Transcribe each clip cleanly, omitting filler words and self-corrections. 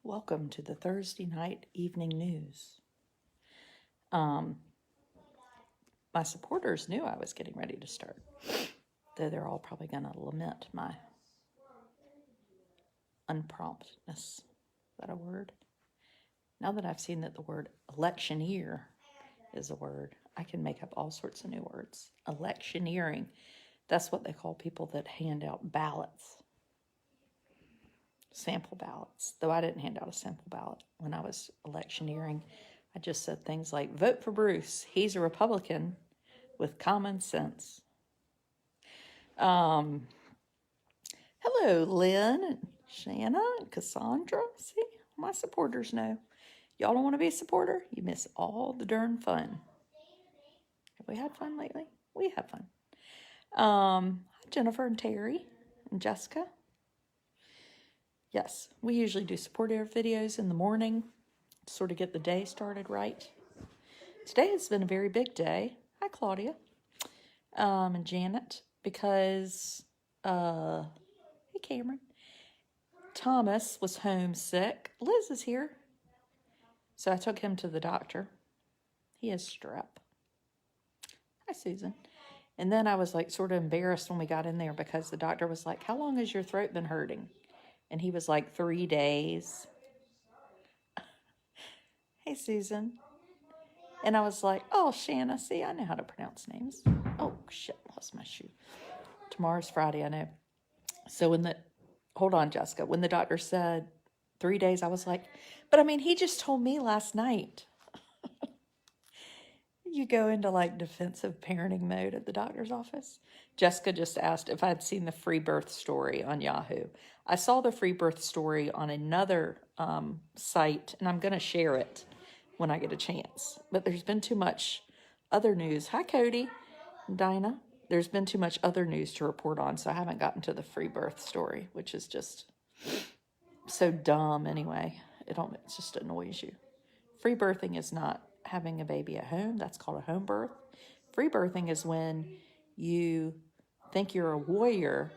Welcome to the Thursday night evening news. My supporters knew I was getting ready to start, though they're all probably going to lament my unpromptness. Is that a word? Now that I've seen that the word electioneer is a word, I can make up all sorts of new words. Electioneering, that's what they call people that hand out ballots. Sample ballots, though I didn't hand out a sample ballot when I was electioneering. I just said things like, vote for Bruce. He's a Republican with common sense. Hello, Lynn and Shanna and Cassandra. See, my supporters know. Y'all don't want to be a supporter? You miss all the darn fun. Have we had fun lately? We have fun. Jennifer and Terry and Jessica. Yes, we usually do supporter videos in the morning to sort of get the day started right. Today has been a very big day. Hi, Claudia and Janet, because, hey, Cameron. Thomas was homesick. Liz is here. So I took him to the doctor. He has strep. Hi, Susan. And then I was like sort of embarrassed when we got in there because the doctor was like, how long has your throat been hurting? And he was like, 3 days. Hey, Susan. And I was like, oh, Shanna, see, I know how to pronounce names. Oh, shit, lost my shoe. Tomorrow's Friday, I know. So hold on, Jessica. When the doctor said 3 days, I was like, but I mean, he just told me last night. You go into like defensive parenting mode at the doctor's office. Jessica just asked if I'd seen the free birth story on Yahoo. I saw the free birth story on another site, and I'm going to share it when I get a chance. But there's been too much other news. Hi, Cody and Dinah. There's been too much other news to report on, so I haven't gotten to the free birth story, which is just so dumb anyway. It just annoys you. Free birthing is not having a baby at home. That's called a home birth. Free birthing is when you think you're a warrior.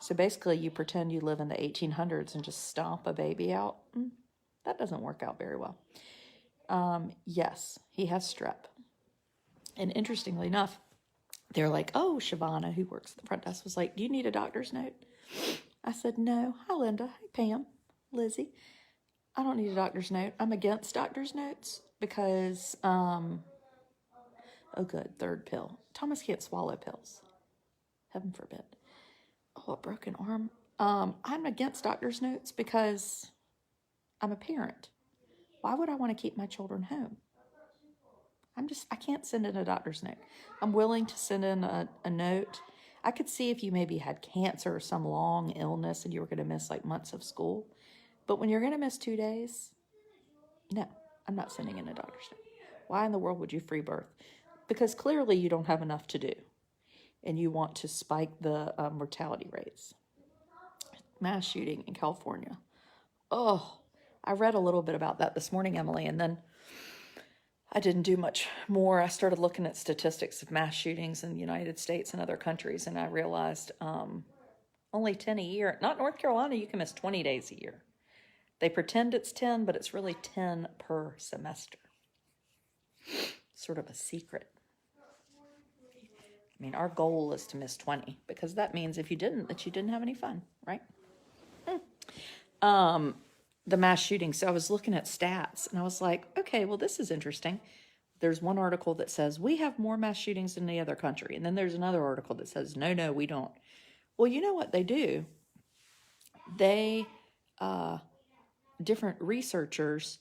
So basically you pretend you live in the 1800s and just stomp a baby out. That doesn't work out very well. Yes, he has strep. And interestingly enough, they're like, oh, Shavana, who works at the front desk, was like, do you need a doctor's note? I said, no. Hi, Linda. Hi, Pam. Lizzie. I don't need a doctor's note. I'm against doctor's notes because, oh good, third pill. Thomas can't swallow pills. Heaven forbid. Oh, a broken arm. I'm against doctor's notes because I'm a parent. Why would I want to keep my children home? I can't send in a doctor's note. I'm willing to send in a note. I could see if you maybe had cancer or some long illness and you were going to miss like months of school. But when you're going to miss 2 days, no, I'm not sending in a doctor's note. Why in the world would you free birth? Because clearly you don't have enough to do and you want to spike the mortality rates. Mass shooting in California. Oh, I read a little bit about that this morning, Emily, and then I didn't do much more. I started looking at statistics of mass shootings in the United States and other countries, and I realized only 10 a year. Not North Carolina, you can miss 20 days a year. They pretend it's 10, but it's really 10 per semester. Sort of a secret. I mean, our goal is to miss 20, because that means if you didn't, that you didn't have any fun, right? The mass shooting. So I was looking at stats and I was like, okay, well, this is interesting. There's one article that says we have more mass shootings than any other country. And then there's another article that says, no, we don't. Well, you know what they do? They, different researchers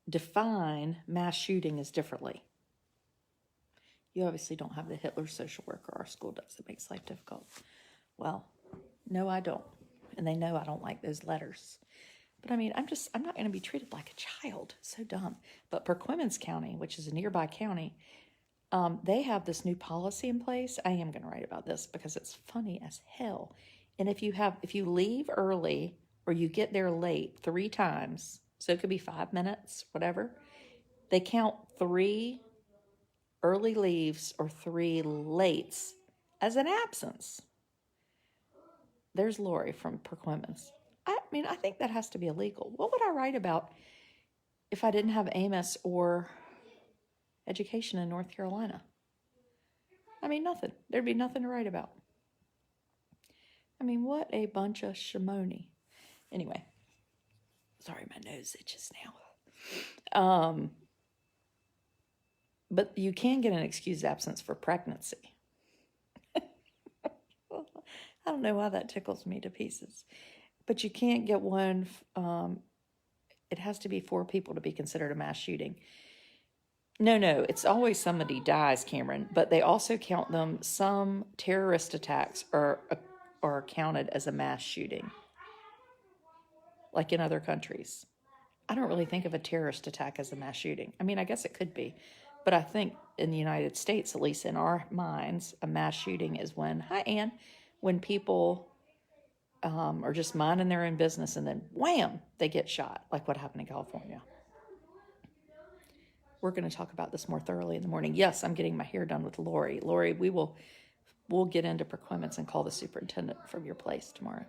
define mass shooting as differently. You obviously don't have the Hitler social worker our school does. It makes life difficult. Well, no, I don't. And they know I don't like those letters. But I mean, I'm not going to be treated like a child. So dumb. But Perquimans County, which is a nearby county, they have this new policy in place. I am going to write about this because it's funny as hell. And if you leave early or you get there late 3 times, so it could be 5 minutes, whatever, they count 3 early leaves or 3 lates as an absence. There's Lori from Perquimans. mean, I think that has to be illegal. What would I write about if I didn't have Amos or education in North Carolina? I mean, nothing. There'd be nothing to write about. I mean, what a bunch of shimoni. Anyway, sorry, my nose itches now. But you can get an excused absence for pregnancy. I don't know why that tickles me to pieces. But you can't get one. It has to be 4 people to be considered a mass shooting. No, it's always somebody dies, Cameron. But they also count them. Some terrorist attacks are counted as a mass shooting, like in other countries. I don't really think of a terrorist attack as a mass shooting. I mean, I guess it could be. But I think in the United States, at least in our minds, a mass shooting is when, hi, Ann, when people are just minding their own business and then wham, they get shot, like what happened in California. We're going to talk about this more thoroughly in the morning. Yes, I'm getting my hair done with Lori. Lori, we'll get into procurements and call the superintendent from your place tomorrow.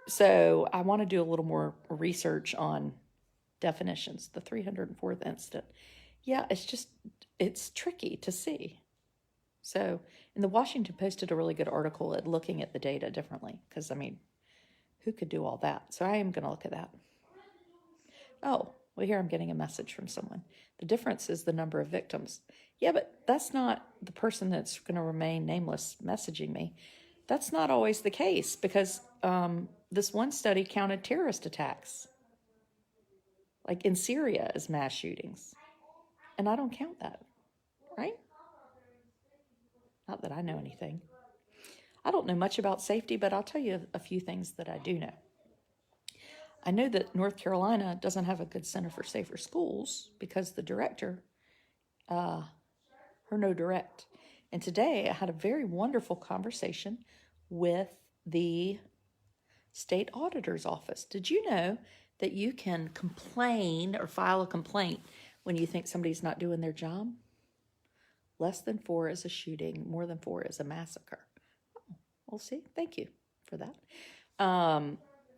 So I want to do a little more research on definitions. The 304th incident. Yeah, it's tricky to see. So, and the Washington Post did a really good article at looking at the data differently, because, I mean, who could do all that? So I am going to look at that. Oh, well, here I'm getting a message from someone. The difference is the number of victims. Yeah, but that's not the person that's going to remain nameless messaging me. That's not always the case, because this one study counted terrorist attacks, like in Syria, as mass shootings. And I don't count that, right? Not that I know anything. I don't know much about safety, but I'll tell you a few things that I do know. I know that North Carolina doesn't have a good Center for Safer Schools because the director, her no direct. And today I had a very wonderful conversation with the state auditor's office. Did you know that you can complain or file a complaint when you think somebody's not doing their job? Less than 4 is a shooting, more than 4 is a massacre. Oh, we'll see. Thank you for that.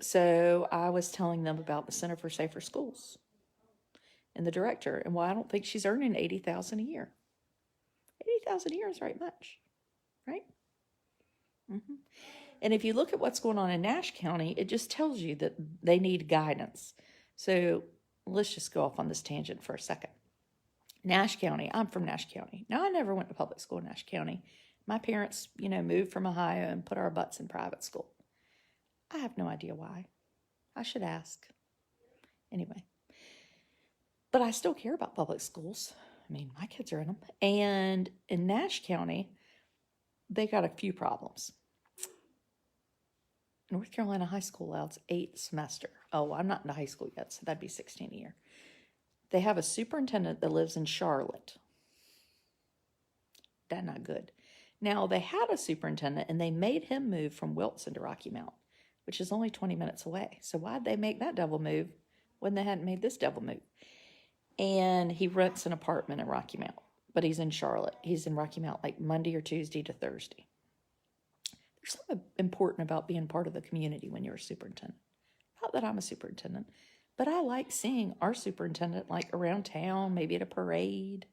So I was telling them about the Center for Safer Schools and the director, and why I don't think she's earning $80,000 a year. $80,000 a year is right much, right? Mm-hmm. And if you look at what's going on in Nash County, it just tells you that they need guidance. So let's just go off on this tangent for a second. Nash County, I'm from Nash County. Now, I never went to public school in Nash County. My parents, moved from Ohio and put our butts in private school. I have no idea why. I should ask. Anyway. But I still care about public schools. I mean, my kids are in them. And in Nash County, they got a few problems. North Carolina high school allows 8 semester. Oh, I'm not in high school yet, so that'd be 16 a year. They have a superintendent that lives in Charlotte. That's not good. Now, they had a superintendent, and they made him move from Wilson to Rocky Mount, which is only 20 minutes away. So why'd they make that double move when they hadn't made this double move? And he rents an apartment in Rocky Mount, but he's in Charlotte. He's in Rocky Mount like Monday or Tuesday to Thursday. There's something important about being part of the community when you're a superintendent. Not that I'm a superintendent, but I like seeing our superintendent like around town, maybe at a parade,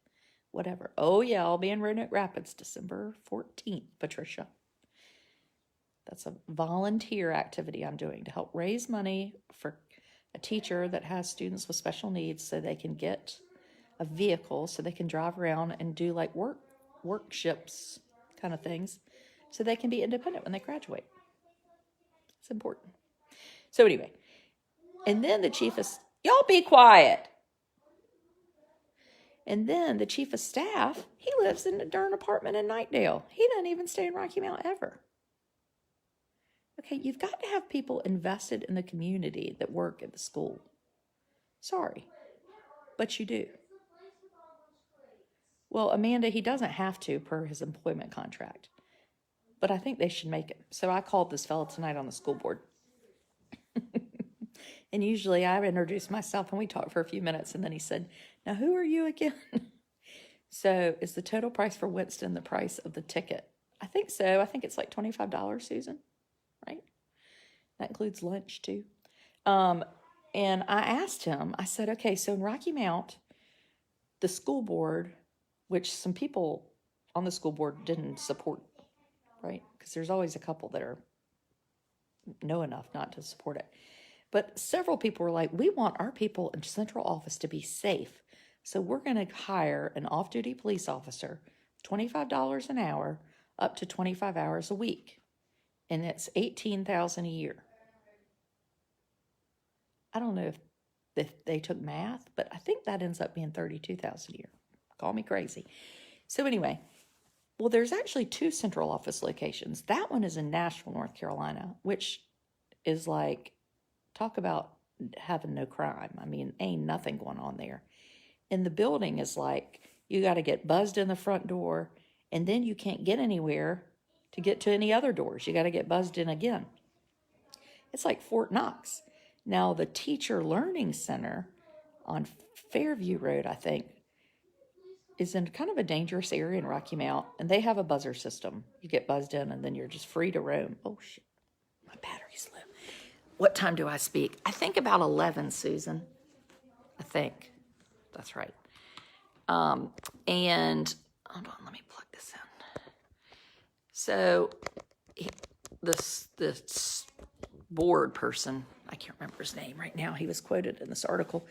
whatever. Oh yeah, I'll be in Roanoke Rapids December 14th, Patricia. That's a volunteer activity I'm doing to help raise money for a teacher that has students with special needs so they can get a vehicle so they can drive around and do like workshops kind of things so they can be independent when they graduate. It's important. So anyway, and then the chief of, y'all be quiet. And then the chief of staff, he lives in a darn apartment in Nightdale. He doesn't even stay in Rocky Mount ever. Okay, you've got to have people invested in the community that work at the school. Sorry, but you do. Well, Amanda, he doesn't have to per his employment contract, but I think they should make it. So I called this fellow tonight on the school board. And usually I introduce myself and we talk for a few minutes, and then he said, now who are you again? So is the total price for Winston the price of the ticket? I think so. I think it's like $25, Susan, right? That includes lunch too. And I asked him, I said, okay, so in Rocky Mount, the school board, which some people on the school board didn't support, right? Because there's always a couple that know enough not to support it. But several people were like, we want our people in central office to be safe. So we're going to hire an off-duty police officer, $25 an hour, up to 25 hours a week. And it's $18,000 a year. I don't know if they took math, but I think that ends up being $32,000 a year. Call me crazy. So anyway, well, there's actually 2 central office locations. That one is in Nashville, North Carolina, which is like, talk about having no crime. I mean, ain't nothing going on there. And the building is like, you got to get buzzed in the front door, and then you can't get anywhere to get to any other doors. You got to get buzzed in again. It's like Fort Knox. Now, the Teacher Learning Center on Fairview Road, I think, is in kind of a dangerous area in Rocky Mount, and they have a buzzer system. You get buzzed in, and then you're just free to roam. Oh, shit. My battery's low. What time do I speak? I think about 11, Susan. I think. That's right. And hold on, let me plug this in. So this board person, I can't remember his name right now, he was quoted in this article.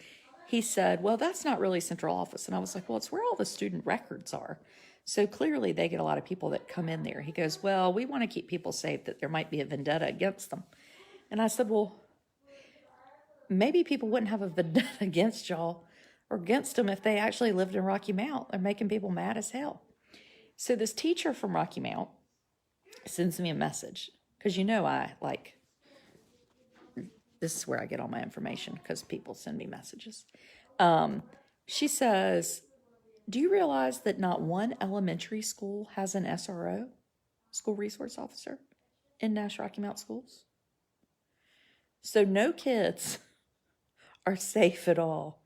He said, well, that's not really central office. And I was like, well, it's where all the student records are. So clearly they get a lot of people that come in there. He goes, well, we want to keep people safe, that there might be a vendetta against them. And I said, well, maybe people wouldn't have a vendetta against y'all or against them if they actually lived in Rocky Mount. They're making people mad as hell. So this teacher from Rocky Mount sends me a message, because this is where I get all my information, because people send me messages. She says, do you realize that not one elementary school has an SRO, school resource officer, in Nash Rocky Mount schools? So no kids are safe at all.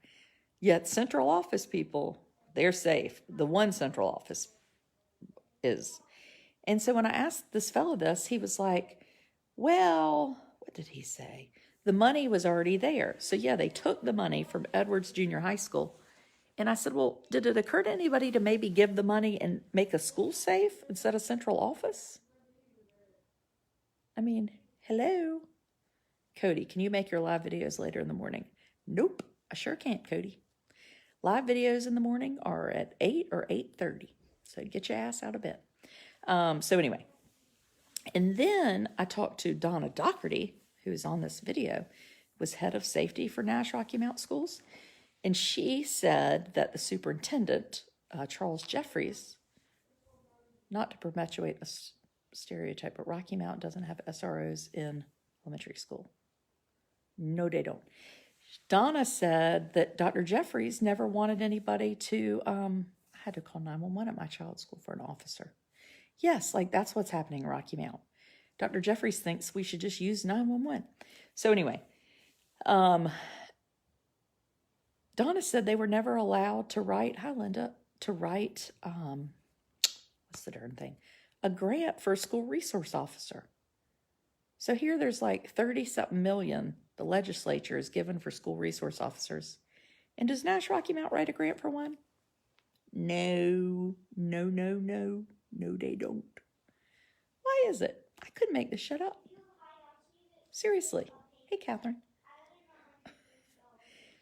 Yet central office people, they're safe. The one central office is. And so when I asked this fellow this, he was like, well, what did he say? The money was already there. So yeah, they took the money from Edwards Junior High School. And I said, well, did it occur to anybody to maybe give the money and make a school safe instead of central office? I mean, hello? Cody, can you make your live videos later in the morning? Nope, I sure can't, Cody. Live videos in the morning are at 8 or 8:30. So get your ass out of bed. So anyway, and then I talked to Donna Doherty, who's on this video, was head of safety for Nash Rocky Mount Schools. And she said that the superintendent, Charles Jeffries, not to perpetuate a stereotype, but Rocky Mount doesn't have SROs in elementary school. No, they don't. Donna said that Dr. Jeffries never wanted anybody to, I had to call 911 at my child's school for an officer. Yes, like that's what's happening in Rocky Mount. Dr. Jeffries thinks we should just use 911. So anyway, Donna said they were never allowed to write, hi Linda, to write, what's the darn thing? A grant for a school resource officer. So here there's like 30-something million the legislature is given for school resource officers. And does Nash Rocky Mount write a grant for one? No, they don't. Why is it? I couldn't make this shit up. Seriously. Hey, Catherine.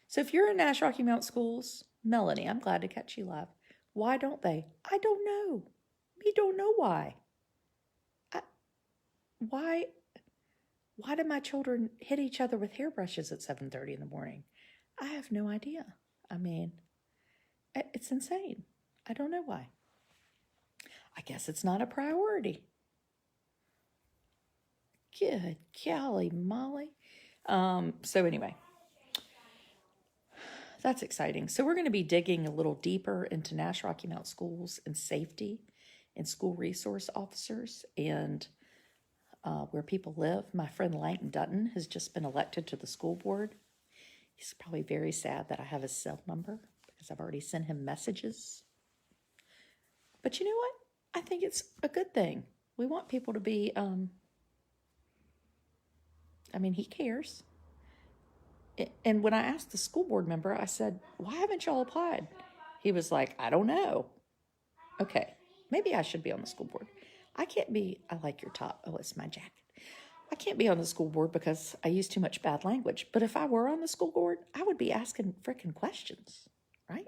So if you're in Nash Rocky Mount Schools, Melanie, I'm glad to catch you live. Why don't they? I don't know. We don't know why. Why do my children hit each other with hairbrushes at 7:30 in the morning? I have no idea. I mean, it's insane. I don't know why. I guess it's not a priority. Good golly molly. So anyway, that's exciting. So we're going to be digging a little deeper into Nash Rocky Mount Schools and safety and school resource officers and where people live. My friend Langton Dutton has just been elected to the school board. He's probably very sad that I have his cell number because I've already sent him messages. But you know what? I think it's a good thing. We want people to be I mean, he cares. And when I asked the school board member, I said, why haven't y'all applied? He was like, I don't know. Okay, maybe I should be on the school board. I can't be, I like your top. Oh, it's my jacket. I can't be on the school board because I use too much bad language. But if I were on the school board, I would be asking frickin' questions, right?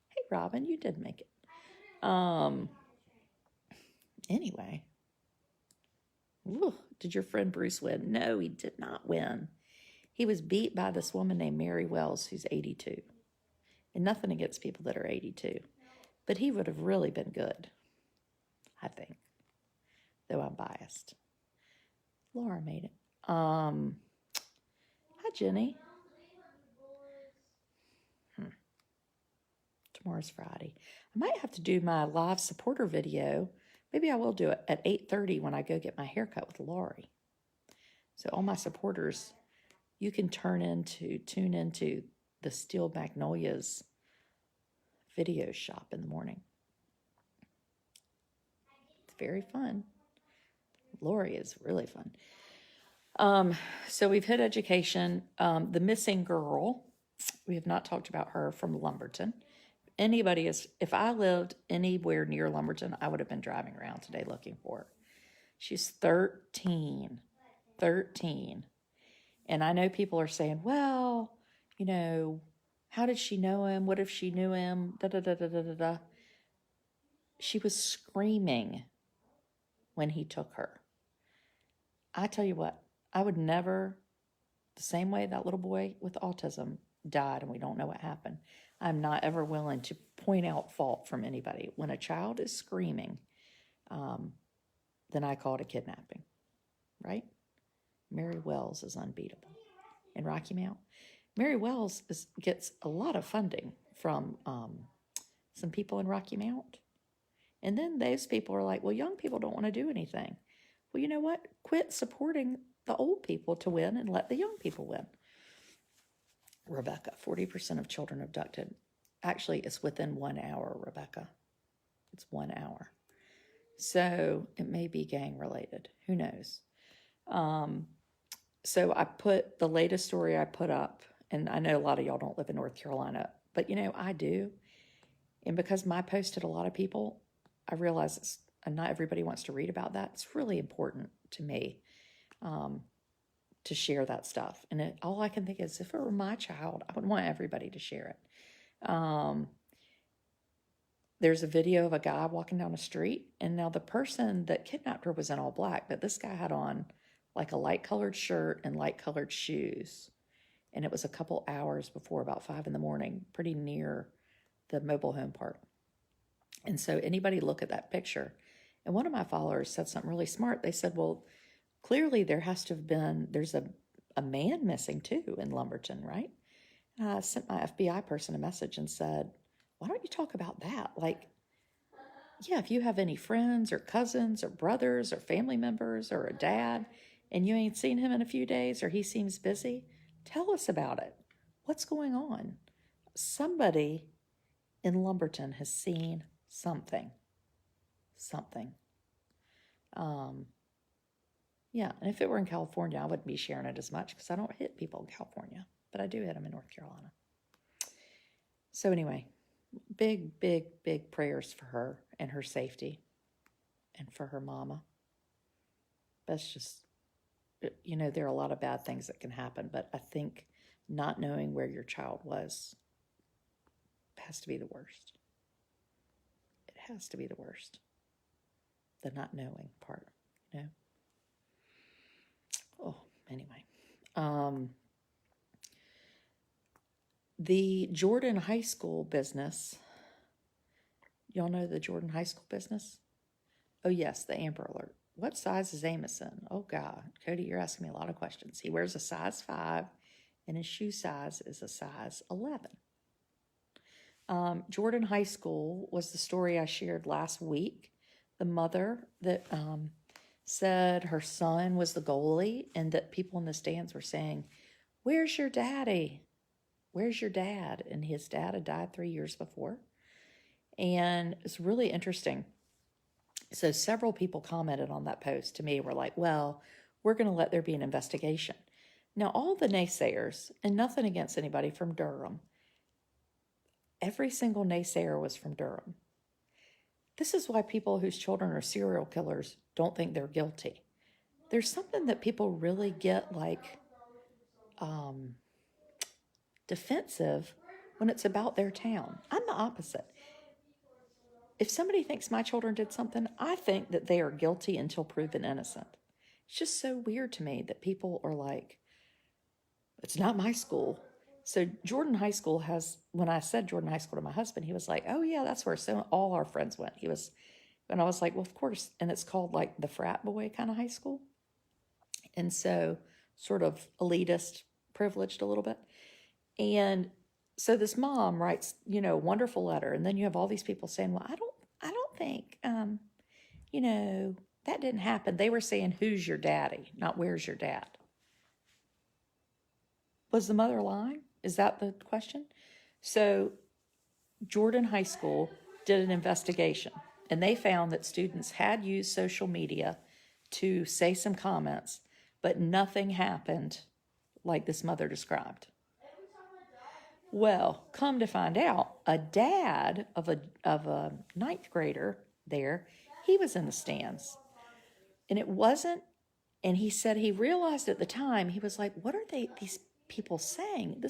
Hey, Robin, you did make it. Anyway. Ooh, did your friend Bruce win? No, he did not win. He was beat by this woman named Mary Wells, who's 82. And nothing against people that are 82. But he would have really been good, I think. Though I'm biased. Laura made it. Hi, Jenny. Tomorrow's Friday. I might have to do my live supporter video. Maybe I will do it at 8:30 when I go get my haircut with Laurie. So all my supporters, you can tune into the Steel Magnolias video shop in the morning. It's very fun. Laurie is really fun. So we've hit education. The missing girl, we have not talked about her, from Lumberton. If I lived anywhere near Lumberton, I would have been driving around today looking for her. She's 13. 13. And I know people are saying, well, how did she know him? What if she knew him? Da-da-da-da-da-da. She was screaming when he took her. I tell you what, I would never, the same way that little boy with autism died and we don't know what happened, I'm not ever willing to point out fault from anybody. When a child is screaming, then I call it a kidnapping, right? Mary Wells is unbeatable. In Rocky Mount, Mary Wells gets a lot of funding from some people in Rocky Mount. And then those people are like, well, young people don't want to do anything. Well, you know what? Quit supporting the old people to win and let the young people win. Rebecca, 40% of children abducted. Actually, it's within 1 hour, Rebecca. It's 1 hour. So it may be gang related. Who knows? So I put the latest story I put up, and I know a lot of y'all don't live in North Carolina, but I do. And because my post hit a lot of people, I realize not everybody wants to read about that. It's really important to me to share that stuff. And all I can think is, if it were my child, I would want everybody to share it. There's a video of a guy walking down the street, and now the person that kidnapped her was in all black, but this guy had on like a light-colored shirt and light-colored shoes. And it was a couple hours before, about 5 a.m, pretty near the mobile home park. And so anybody look at that picture. And one of my followers said something really smart. They said, well, clearly there's a man missing too in Lumberton, right? And I sent my FBI person a message and said, why don't you talk about that? Like, yeah, if you have any friends or cousins or brothers or family members or a dad and you ain't seen him in a few days or he seems busy, tell us about it. What's going on? Somebody in Lumberton has seen something. Yeah, and if it were in California, I wouldn't be sharing it as much because I don't hit people in California, but I do hit them in North Carolina. So anyway, big, big, big prayers for her and her safety and for her mama. That's just, there are a lot of bad things that can happen, but I think not knowing where your child was has to be the worst. It has to be the worst. The not knowing part, Oh, anyway. The Jordan High School business. Y'all know the Jordan High School business? Oh, yes, the Amber Alert. What size is Amos in? Oh, God. Cody, you're asking me a lot of questions. He wears a size 5, and his shoe size is a size 11. Jordan High School was the story I shared last week. The mother that said her son was the goalie and that people in the stands were saying, where's your daddy? Where's your dad? And his dad had died 3 years before. And it's really interesting. So several people commented on that post to me, were like, well, we're going to let there be an investigation. Now, all the naysayers, and nothing against anybody from Durham, every single naysayer was from Durham. This is why people whose children are serial killers don't think they're guilty. There's something that people really get like defensive when it's about their town. I'm the opposite. If somebody thinks my children did something, I think that they are guilty until proven innocent. It's just so weird to me that people are like, it's not my school. So Jordan High School has, when I said Jordan High School to my husband, he was like, oh yeah, that's where all our friends went. And I was like, well, of course. And it's called like the frat boy kind of high school. And so sort of elitist, privileged a little bit. And so this mom writes, wonderful letter. And then you have all these people saying, well, I don't think, that didn't happen. They were saying, who's your daddy? Not where's your dad? Was the mother lying? Is that the question? So Jordan High School did an investigation, and they found that students had used social media to say some comments, but nothing happened like this mother described. Well, come to find out, a dad of a ninth grader there, he was in the stands. And it wasn't, and he said he realized at the time, he was like, what are these people saying?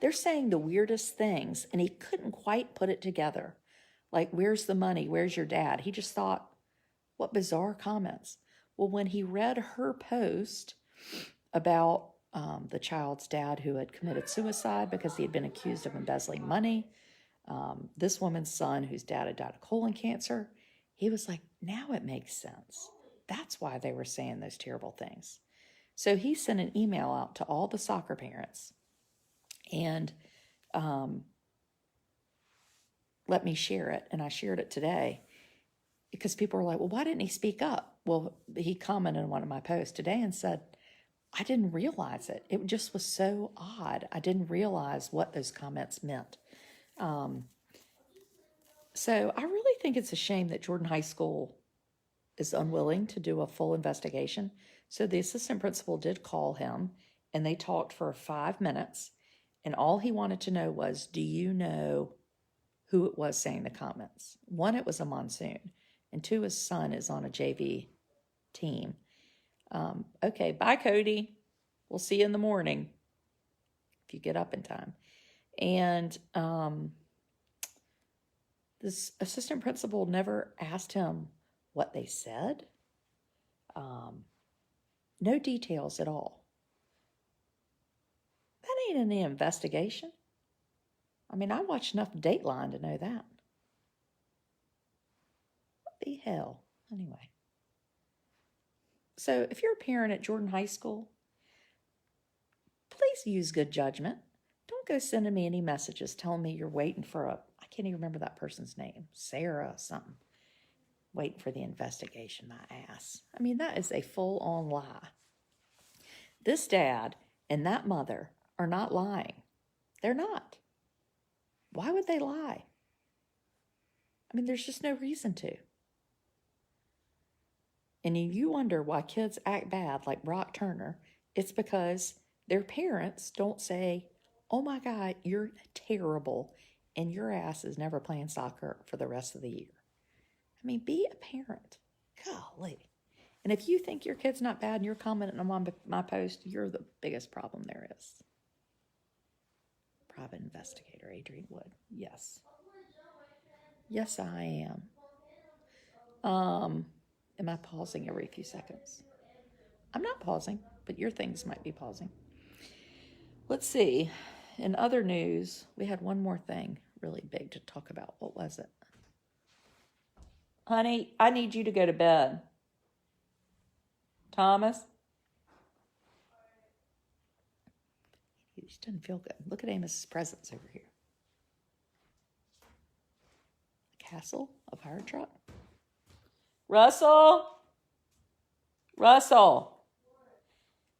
They're saying the weirdest things, and he couldn't quite put it together. Like, where's the money? Where's your dad? He just thought, what bizarre comments. Well, when he read her post about the child's dad who had committed suicide because he had been accused of embezzling money, this woman's son whose dad had died of colon cancer, he was like, now it makes sense. That's why they were saying those terrible things. So he sent an email out to all the soccer parents and let me share it. And I shared it today because people were like, well, why didn't he speak up? Well, he commented on one of my posts today and said, I didn't realize it. It just was so odd. I didn't realize what those comments meant. So I really think it's a shame that Jordan High School is unwilling to do a full investigation. So the assistant principal did call him, and they talked for 5 minutes, and all he wanted to know was, do you know who it was saying the comments? 1, it was a Monsoon, and 2, his son is on a JV team. Okay, bye, Cody. We'll see you in the morning if you get up in time. And this assistant principal never asked him what they said. No details at all. That ain't any investigation. I mean, I watched enough Dateline to know that. What the hell? Anyway. So if you're a parent at Jordan High School, please use good judgment. Don't go sending me any messages telling me you're waiting for I can't even remember that person's name, Sarah something. Waiting for the investigation, my ass. I mean, that is a full-on lie. This dad and that mother are not lying. They're not. Why would they lie? I mean, there's just no reason to. And you wonder why kids act bad like Brock Turner. It's because their parents don't say, oh my God, you're terrible, and your ass is never playing soccer for the rest of the year. I mean, be a parent. Golly. And if you think your kid's not bad and you're commenting on my post, you're the biggest problem there is. Private investigator, Adrian Wood. Yes. Yes, I am. Am I pausing every few seconds? I'm not pausing, but your things might be pausing. Let's see. In other news, we had one more thing really big to talk about. What was it? Honey, I need you to go to bed. Thomas? He just doesn't feel good. Look at Amos's presents over here. A castle, a fire truck. Russell,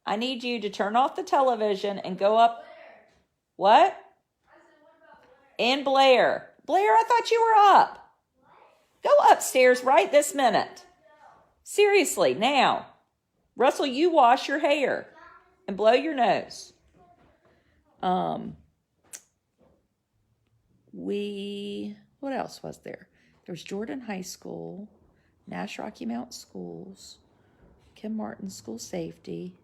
I need you to turn off the television and go up. What? And Blair. Blair, I thought you were up. Go upstairs right this minute. Seriously, now. Russell, you wash your hair and blow your nose. What else was there? There was Jordan High School, Nash Rocky Mount Schools, Kim Martin School Safety.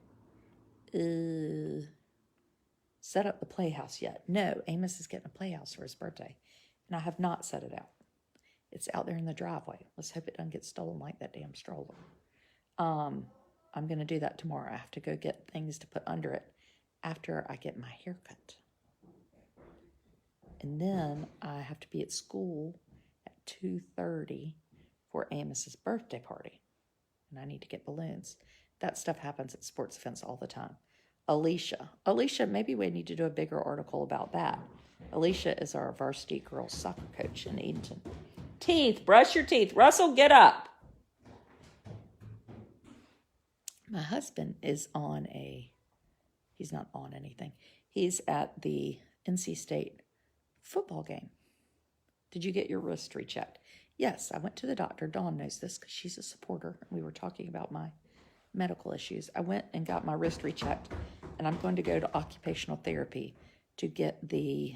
Set up the playhouse yet? No, Amos is getting a playhouse for his birthday, and I have not set it out. It's out there in the driveway. Let's hope it doesn't get stolen like that damn stroller. I'm going to do that tomorrow. I have to go get things to put under it after I get my hair cut. And then I have to be at school at 2:30 for Amos's birthday party. And I need to get balloons. That stuff happens at sports events all the time. Alicia, maybe we need to do a bigger article about that. Alicia is our varsity girls soccer coach in Edenton. Teeth, brush your teeth. Russell, get up. My husband is he's not on anything. He's at the NC State football game. Did you get your wrist rechecked? Yes, I went to the doctor. Dawn knows this because she's a supporter. We were talking about my medical issues. I went and got my wrist rechecked, and I'm going to go to occupational therapy to get the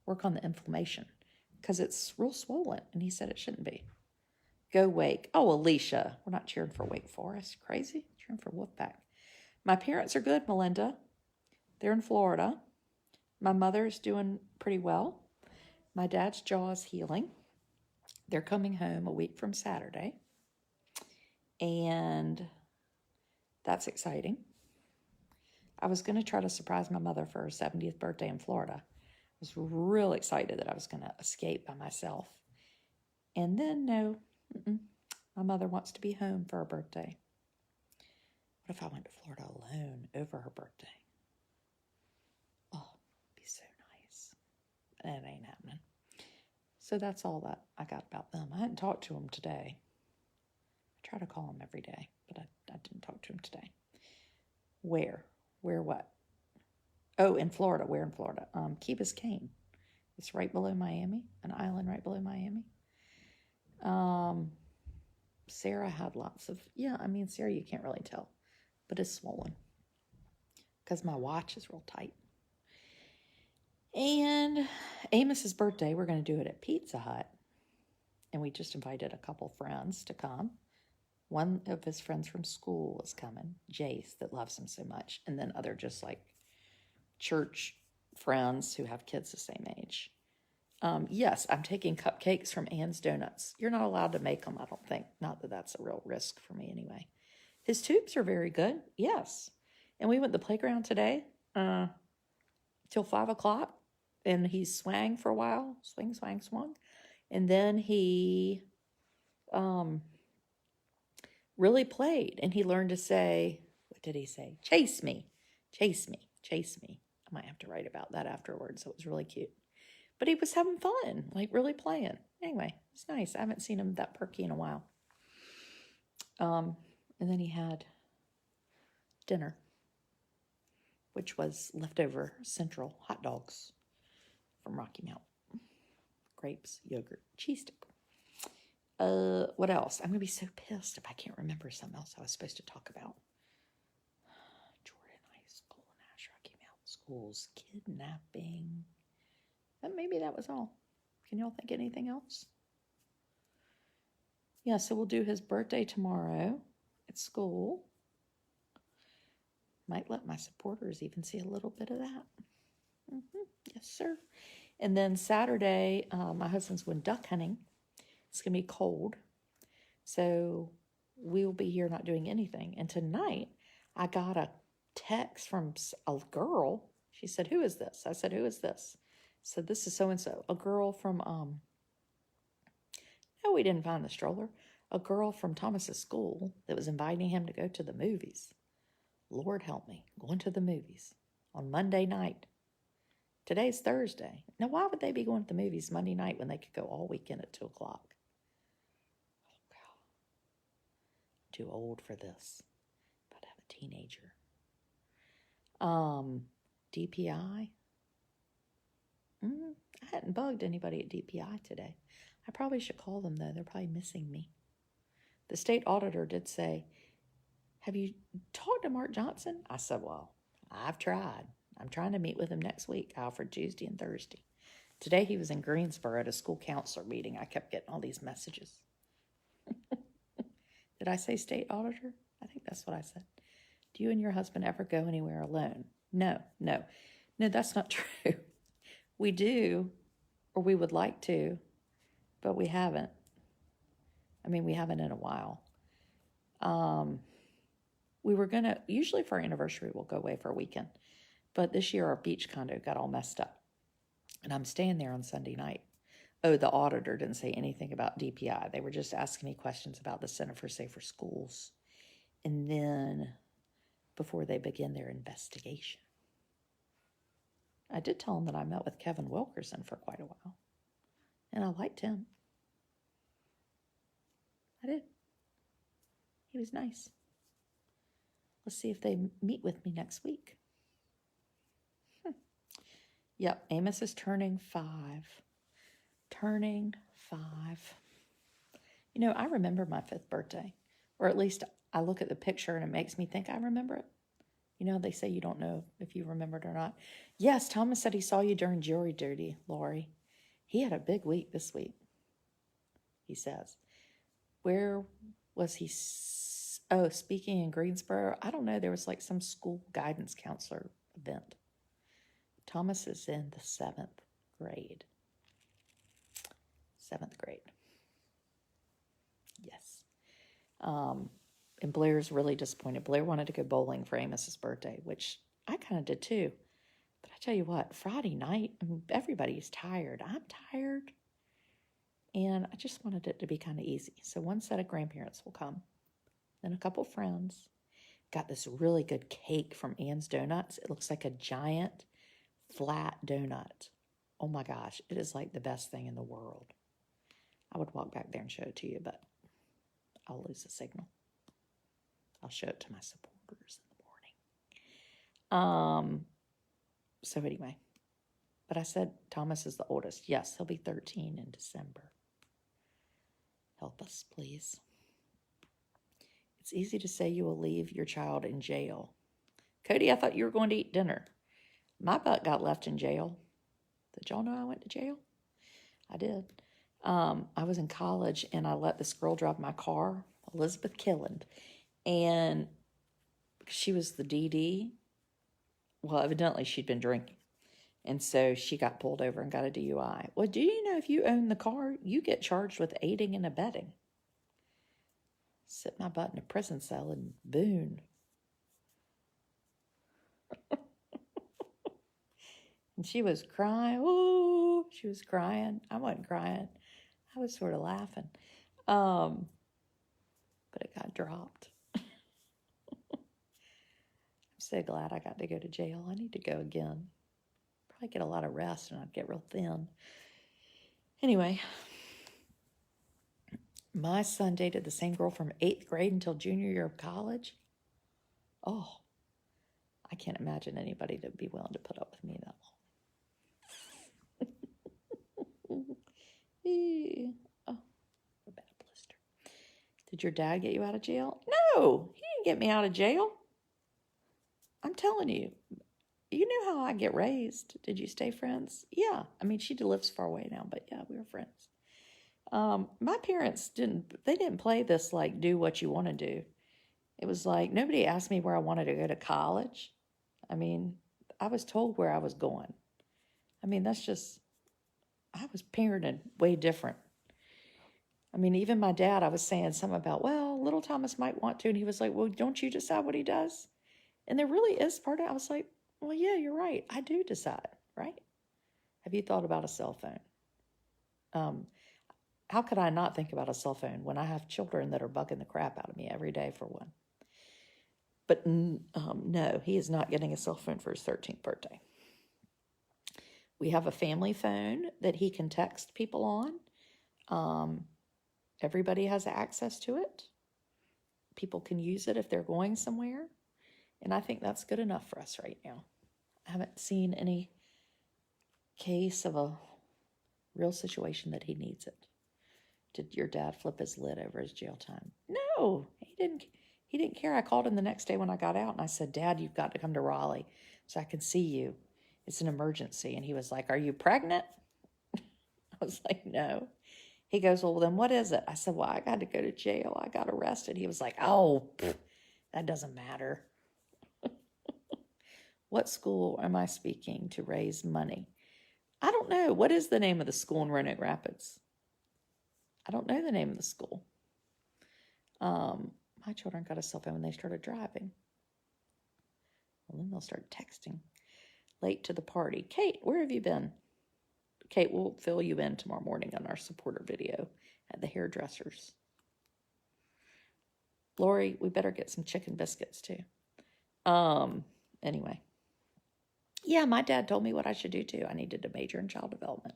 work on the inflammation because it's real swollen, and he said it shouldn't be. Go Wake. Oh, Alicia. We're not cheering for Wake Forest. Crazy? Cheering for Wolfpack. My parents are good, Melinda. They're in Florida. My mother's doing pretty well. My dad's jaw is healing. They're coming home a week from Saturday. And that's exciting. I was going to try to surprise my mother for her 70th birthday in Florida. I was real excited that I was going to escape by myself. And then, no, my mother wants to be home for her birthday. What if I went to Florida alone over her birthday? Oh, it'd be so nice. That ain't happening. So that's all that I got about them. I hadn't talked to them today. I try to call them every day, but I didn't talk to them today. Where? Where what? Oh, in Florida. Where in Florida? Key Biscayne. It's right below Miami, an island right below Miami. Sarah had lots of, Sarah, you can't really tell, but it's swollen because my watch is real tight. And Amos's birthday, we're going to do it at Pizza Hut. And we just invited a couple friends to come. One of his friends from school is coming, Jace, that loves him so much. And then other just like church friends who have kids the same age. Yes, I'm taking cupcakes from Ann's Donuts. You're not allowed to make them, I don't think. Not that that's a real risk for me anyway. His tubes are very good, yes. And we went to the playground today till 5 o'clock. And he swang for a while. Swing, swang, swung. And then he really played. And he learned to say, what did he say? Chase me, chase me, chase me. I might have to write about that afterwards. So it was really cute. But he was having fun, like really playing. Anyway, it's nice. I haven't seen him that perky in a while. And then he had dinner, which was leftover Central hot dogs from Rocky Mount. Grapes, yogurt, cheese stick. What else? I'm going to be so pissed if I can't remember something else I was supposed to talk about. Jordan High School, Nash Rocky Mount Schools, kidnapping. Maybe that was all. Can y'all think of anything else? Yeah, so we'll do his birthday tomorrow at school. Might let my supporters even see a little bit of that. Yes, sir. And then Saturday, my husband's going duck hunting. It's going to be cold. So we will be here not doing anything. And tonight, I got a text from a girl. She said, "Who is this?" I said, "Who is this?" So this is so-and-so. A girl from, no, we didn't find the stroller. A girl from Thomas's school that was inviting him to go to the movies. Lord help me, going to the movies on Monday night. Today's Thursday. Now, why would they be going to the movies Monday night when they could go all weekend at 2 o'clock? Oh, God. I'm too old for this. About to have a teenager. DPI. I hadn't bugged anybody at DPI today. I probably should call them, though. They're probably missing me. The state auditor did say, have you talked to Mark Johnson? I said, well, I've tried. I'm trying to meet with him next week. I offered Tuesday and Thursday. Today he was in Greensboro at a school counselor meeting. I kept getting all these messages. Did I say state auditor? I think that's what I said. Do you and your husband ever go anywhere alone? No, that's not true. We do, or we would like to, but we haven't. We haven't in a while. We were going to, usually for our anniversary, we'll go away for a weekend. But this year our beach condo got all messed up. And I'm staying there on Sunday night. Oh, the auditor didn't say anything about DPI. They were just asking me questions about the Center for Safer Schools. And then before they begin their investigation. I did tell them that I met with Kevin Wilkerson for quite a while. And I liked him. I did. He was nice. Let's see if they meet with me next week. Yep, Amos is turning 5. Turning 5. I remember my 5th birthday. Or at least I look at the picture and it makes me think I remember it. They say you don't know if you remembered or not. Yes, Thomas said he saw you during jury duty, Lori. He had a big week this week, he says. Where was he? Oh, speaking in Greensboro. I don't know. There was like some school guidance counselor event. Thomas is in the 7th grade. 7th grade. Yes. And Blair's really disappointed. Blair wanted to go bowling for Amos's birthday, which I kind of did too. But I tell you what, Friday night, everybody's tired. I'm tired. And I just wanted it to be kind of easy. So one set of grandparents will come. Then a couple friends. Got this really good cake from Ann's Donuts. It looks like a giant flat donut. Oh my gosh, it is like the best thing in the world. I would walk back there and show it to you, but I'll lose the signal. I'll show it to my supporters in the morning. So anyway, but I said Thomas is the oldest. Yes, he'll be 13 in December. Help us, please. It's easy to say you will leave your child in jail. Cody, I thought you were going to eat dinner. My butt got left in jail. Did y'all know I went to jail? I did. I was in college and I let this girl drive my car, Elizabeth Killand, and she was the DD. Well, evidently she'd been drinking. And so she got pulled over and got a DUI. Well, do you know if you own the car, you get charged with aiding and abetting? Sit my butt in a prison cell in Boone. And she was crying. Oh, she was crying. I wasn't crying. I was sort of laughing. But it got dropped. I'm so glad I got to go to jail. I need to go again. Probably get a lot of rest and I'd get real thin. Anyway, my son dated the same girl from 8th grade until junior year of college. Oh, I can't imagine anybody that would be willing to put up with me that long. Oh, a bad blister. Did your dad get you out of jail? No, he didn't get me out of jail. I'm telling you. You know how I get raised. Did you stay friends? Yeah. She lives far away now, but yeah, we were friends. My parents didn't play this like do what you want to do. It was like nobody asked me where I wanted to go to college. I was told where I was going. That's just, I was parented way different. Even my dad, I was saying something about, well, little Thomas might want to. And he was like, well, don't you decide what he does? And there really is part of it. I was like, well, yeah, you're right. I do decide, right? Have you thought about a cell phone? How could I not think about a cell phone when I have children that are bugging the crap out of me every day for one? But no, he is not getting a cell phone for his 13th birthday. We have a family phone that he can text people on. Everybody has access to it. People can use it if they're going somewhere. And I think that's good enough for us right now. I haven't seen any case of a real situation that he needs it. Did your dad flip his lid over his jail time? No, he didn't. He didn't care. I called him the next day when I got out and I said, Dad, you've got to come to Raleigh so I can see you. It's an emergency. And he was like, are you pregnant? I was like, no. He goes, well, then what is it? I said, well, I got to go to jail. I got arrested. He was like, oh, that doesn't matter. What school am I speaking to raise money? I don't know. What is the name of the school in Roanoke Rapids? I don't know the name of the school. My children got a cell phone when they started driving. Well, then they'll start texting. Late to the party. Kate, where have you been? Kate will fill you in tomorrow morning on our supporter video at the hairdressers. Lori, we better get some chicken biscuits too. Anyway. Yeah, my dad told me what I should do too. I needed to major in child development.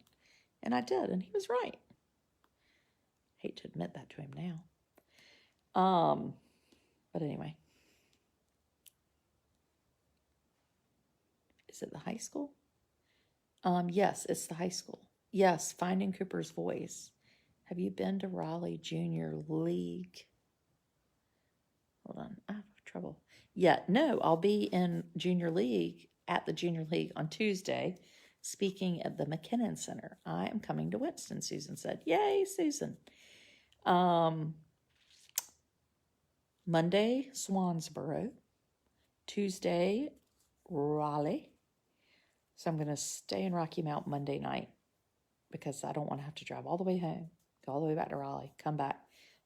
And I did, and he was right. Hate to admit that to him now. But anyway. Is it the high school? Yes, it's the high school. Yes, Finding Cooper's Voice. Have you been to Raleigh Junior League? Hold on, I have trouble. Yeah, no, I'll be in Junior League, at the Junior League on Tuesday, speaking at the McKinnon Center. I am coming to Winston, Susan said. Yay, Susan. Monday, Swansboro. Tuesday, Raleigh. So I'm going to stay in Rocky Mount Monday night because I don't want to have to drive all the way home, go all the way back to Raleigh, come back.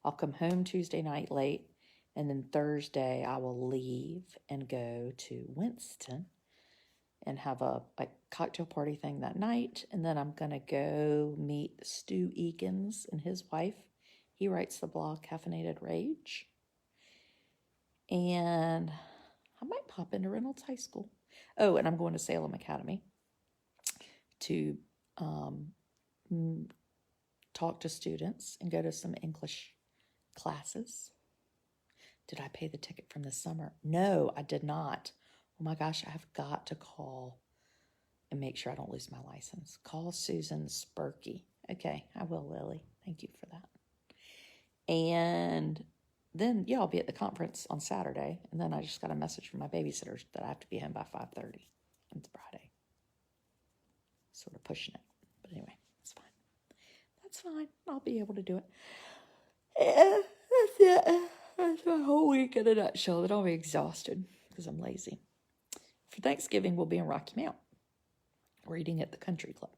I'll come home Tuesday night late, and then Thursday I will leave and go to Winston and have a cocktail party thing that night. And then I'm going to go meet Stu Eakins and his wife. He writes the blog Caffeinated Rage. And I might pop into Reynolds High School. Oh, and I'm going to Salem Academy to talk to students and go to some English classes. Did I pay the ticket from this summer? No, I did not. Oh my gosh, I have got to call and make sure I don't lose my license. Call Susan Spurkey. Okay, I will, Lily. Thank you for that. And then, yeah, I'll be at the conference on Saturday. And then I just got a message from my babysitters that I have to be home by 5:30. It's Friday. Sort of pushing it. But anyway, it's fine. That's fine. I'll be able to do it. And that's it. That's my whole week in a nutshell. Then I'll be exhausted because I'm lazy. For Thanksgiving, we'll be in Rocky Mount. We're eating at the country club.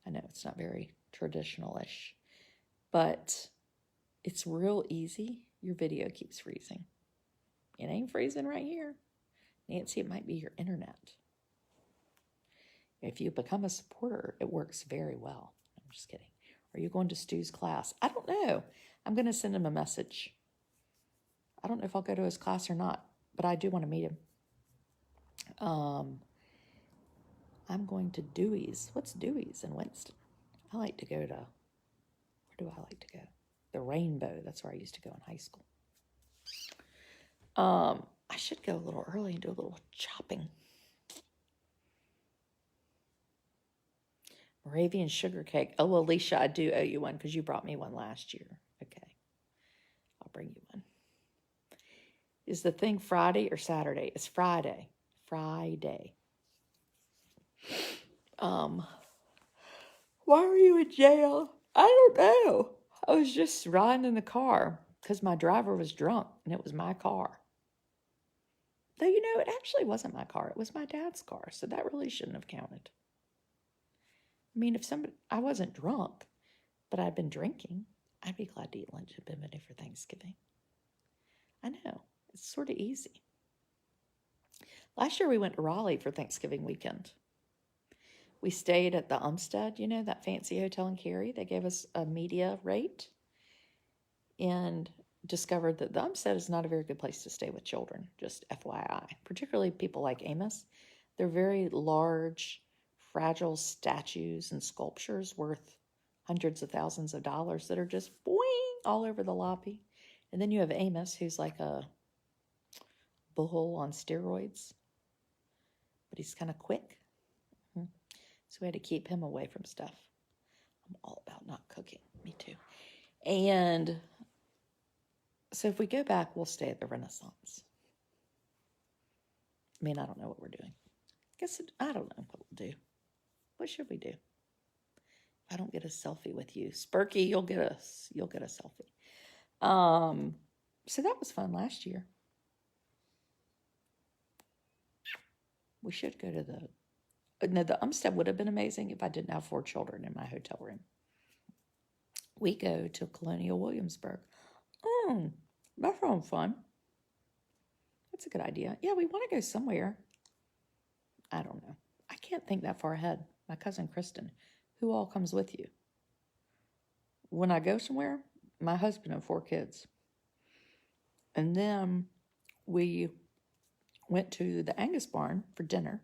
I know it's not very traditional-ish, but it's real easy. Your video keeps freezing. It ain't freezing right here. Nancy, it might be your internet. If you become a supporter, it works very well. I'm just kidding. Are you going to Stu's class? I don't know. I'm going to send him a message. I don't know if I'll go to his class or not, but I do want to meet him. I'm going to Dewey's. What's Dewey's in Winston? I like to go to, where do I like to go? The Rainbow. That's where I used to go in high school. I should go a little early and do a little shopping. Moravian sugar cake. Oh, Alicia, I do owe you one because you brought me one last year. Okay. I'll bring you one. Is the thing Friday or Saturday? It's Friday. Friday. Why were you in jail? I don't know. I was just riding in the car because my driver was drunk and it was my car. Though, you know, it actually wasn't my car. It was my dad's car, so that really shouldn't have counted. I mean, I wasn't drunk, but I'd been drinking, I'd be glad to eat lunch at Bimini for Thanksgiving. I know, it's sort of easy. Last year we went to Raleigh for Thanksgiving weekend. We stayed at the Umstead, you know, that fancy hotel in Cary. They gave us a media rate and discovered that the Umstead is not a very good place to stay with children, just FYI. Particularly people like Amos. They're very large, fragile statues and sculptures worth hundreds of thousands of dollars that are just boing all over the lobby. And then you have Amos, who's like a bull on steroids, but he's kind of quick. So we had to keep him away from stuff. I'm all about not cooking. Me too. And so if we go back, we'll stay at the Renaissance. I mean, I don't know what we're doing. I don't know what we'll do. What should we do? If I don't get a selfie with you, Spurky, you'll get a selfie. So that was fun last year. We should go to the Umstead would have been amazing if I didn't have 4 children in my hotel room. We go to Colonial Williamsburg. That sounds fun. That's a good idea. Yeah, we want to go somewhere. I don't know. I can't think that far ahead. My cousin Kristen, who all comes with you? When I go somewhere, my husband and 4 kids. And then we went to the Angus barn for dinner.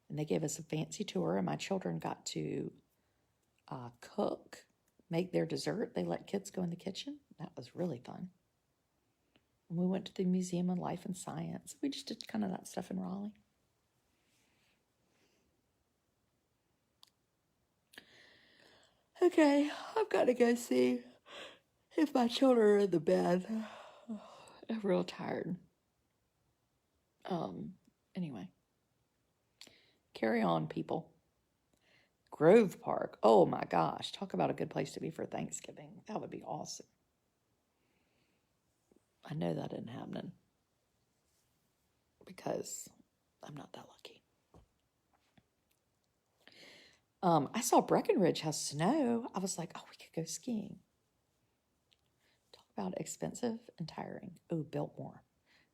And they gave us a fancy tour, and my children got to cook, make their dessert. They let kids go in the kitchen. That was really fun. And we went to the Museum of Life and Science. We just did kind of that stuff in Raleigh. Okay, I've got to go see if my children are in the bed. I'm real tired. Anyway. Carry on, people. Grove Park. Oh my gosh. Talk about a good place to be for Thanksgiving. That would be awesome. I know that isn't happening because I'm not that lucky. I saw Breckenridge has snow. I was like, oh, we could go skiing. Talk about expensive and tiring. Oh, Biltmore.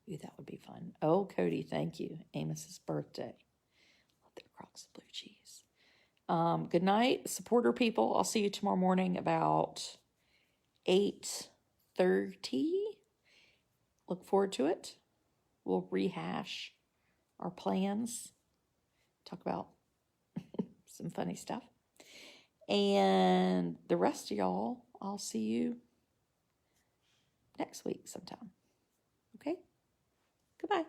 Ooh, that would be fun. Oh, Cody, thank you. Amos's birthday. Love their Crocs and blue cheese. Good night, supporter people. I'll see you tomorrow morning about 8:30. Look forward to it. We'll rehash our plans. Talk about some funny stuff. And the rest of y'all, I'll see you next week sometime. Okay? Goodbye.